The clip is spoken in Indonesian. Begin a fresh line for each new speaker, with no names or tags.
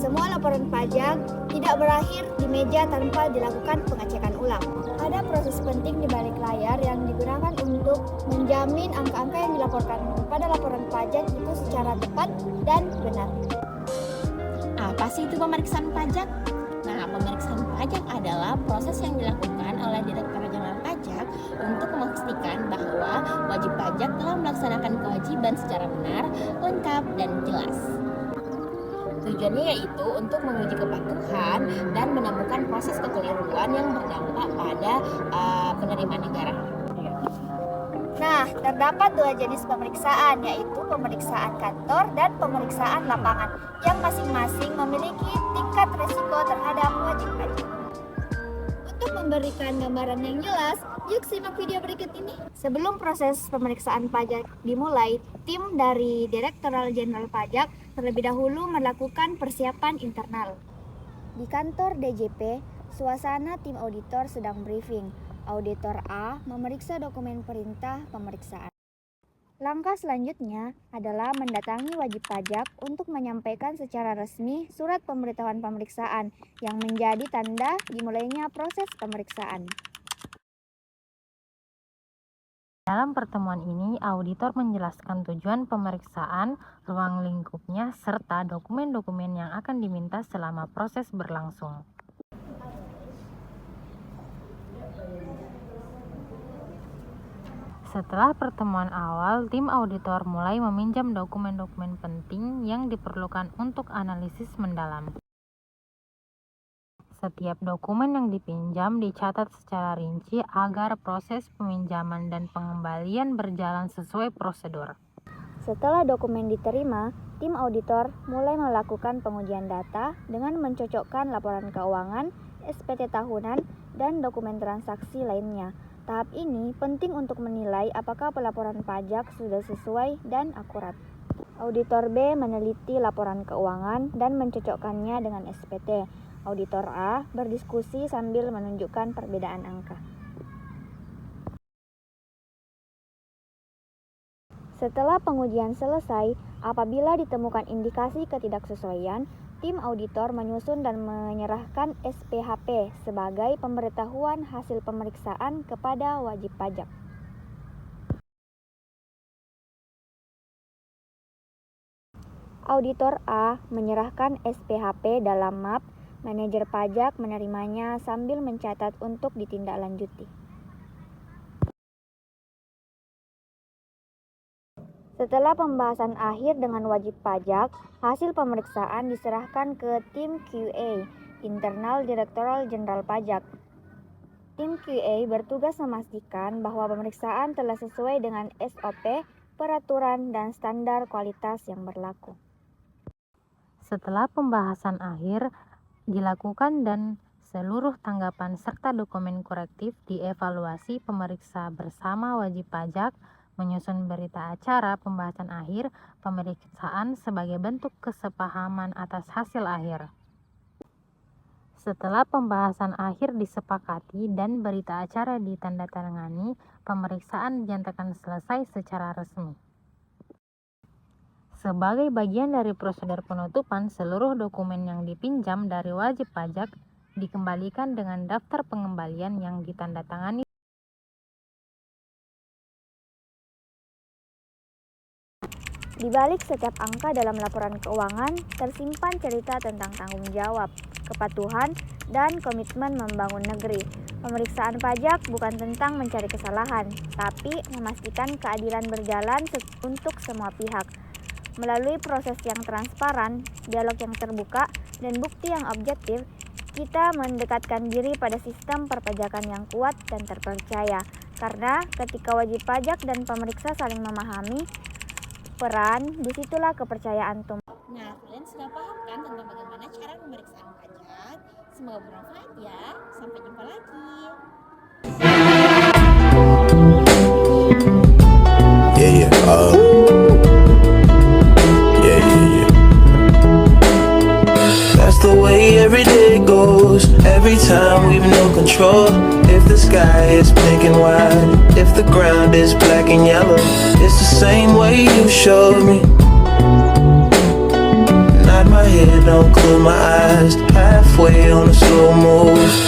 semua laporan pajak tidak berakhir di meja tanpa dilakukan pengecekan ulang. Ada proses penting di balik layar yang digunakan untuk menjamin angka-angka yang dilaporkan pada laporan pajak itu secara tepat dan benar.
Apa sih itu pemeriksaan pajak? Nah, pemeriksaan pajak adalah proses yang dilakukan oleh Direktorat Jenderal Pajak untuk memastikan bahwa wajib pajak telah melaksanakan kewajiban secara benar, lengkap, dan jelas. Tujuannya yaitu untuk menguji kepatuhan dan menemukan proses kekeliruan yang berdampak pada penerimaan negara.
Nah, terdapat dua jenis pemeriksaan, yaitu pemeriksaan kantor dan pemeriksaan lapangan, yang masing-masing memiliki tingkat risiko terhadap wajib pajak. Untuk memberikan gambaran yang jelas, yuk simak video berikut ini. Sebelum proses pemeriksaan pajak dimulai, tim dari Direktorat Jenderal Pajak terlebih dahulu melakukan persiapan internal. Di kantor DJP, suasana tim auditor sedang briefing. Auditor A memeriksa dokumen perintah pemeriksaan. Langkah selanjutnya adalah mendatangi wajib pajak untuk menyampaikan secara resmi surat pemberitahuan pemeriksaan yang menjadi tanda dimulainya proses pemeriksaan.
Dalam pertemuan ini, auditor menjelaskan tujuan pemeriksaan, ruang lingkupnya, serta dokumen-dokumen yang akan diminta selama proses berlangsung. Setelah pertemuan awal, tim auditor mulai meminjam dokumen-dokumen penting yang diperlukan untuk analisis mendalam. Setiap dokumen yang dipinjam dicatat secara rinci agar proses peminjaman dan pengembalian berjalan sesuai prosedur.
Setelah dokumen diterima, tim auditor mulai melakukan pengujian data dengan mencocokkan laporan keuangan, SPT tahunan, dan dokumen transaksi lainnya. Tahap ini penting untuk menilai apakah pelaporan pajak sudah sesuai dan akurat. Auditor B meneliti laporan keuangan dan mencocokkannya dengan SPT. Auditor A berdiskusi sambil menunjukkan perbedaan angka. Setelah pengujian selesai, apabila ditemukan indikasi ketidaksesuaian, tim auditor menyusun dan menyerahkan SPHP sebagai pemberitahuan hasil pemeriksaan kepada wajib pajak. Auditor A menyerahkan SPHP dalam map, manajer pajak menerimanya sambil mencatat untuk ditindaklanjuti. Setelah pembahasan akhir dengan wajib pajak, hasil pemeriksaan diserahkan ke tim QA, internal Direktorat Jenderal Pajak. Tim QA bertugas memastikan bahwa pemeriksaan telah sesuai dengan SOP, peraturan, dan standar kualitas yang berlaku.
Setelah pembahasan akhir dilakukan dan seluruh tanggapan serta dokumen korektif dievaluasi, pemeriksa bersama wajib pajak menyusun berita acara pembahasan akhir pemeriksaan sebagai bentuk kesepahaman atas hasil akhir. Setelah pembahasan akhir disepakati dan berita acara ditandatangani, pemeriksaan dinyatakan selesai secara resmi. Sebagai bagian dari prosedur penutupan, seluruh dokumen yang dipinjam dari wajib pajak dikembalikan dengan daftar pengembalian yang ditandatangani.
Di balik setiap angka dalam laporan keuangan, tersimpan cerita tentang tanggung jawab, kepatuhan, dan komitmen membangun negeri. Pemeriksaan pajak bukan tentang mencari kesalahan, tapi memastikan keadilan berjalan untuk semua pihak. Melalui proses yang transparan, dialog yang terbuka, dan bukti yang objektif, kita mendekatkan diri pada sistem perpajakan yang kuat dan terpercaya. Karena ketika wajib pajak dan pemeriksa saling memahami peran, disitulah kepercayaan tumbuh.
Nah, kalian sudah paham kan tentang bagaimana cara pemeriksaan pajak? Semoga bermanfaat ya. Sampai jumpa lagi.
That's the way every day goes. Every time we've no control. If the sky is pink and white, if the ground is black and yellow, it's the same way you showed me. Nod my head here, don't close my eyes. Halfway on a slow move.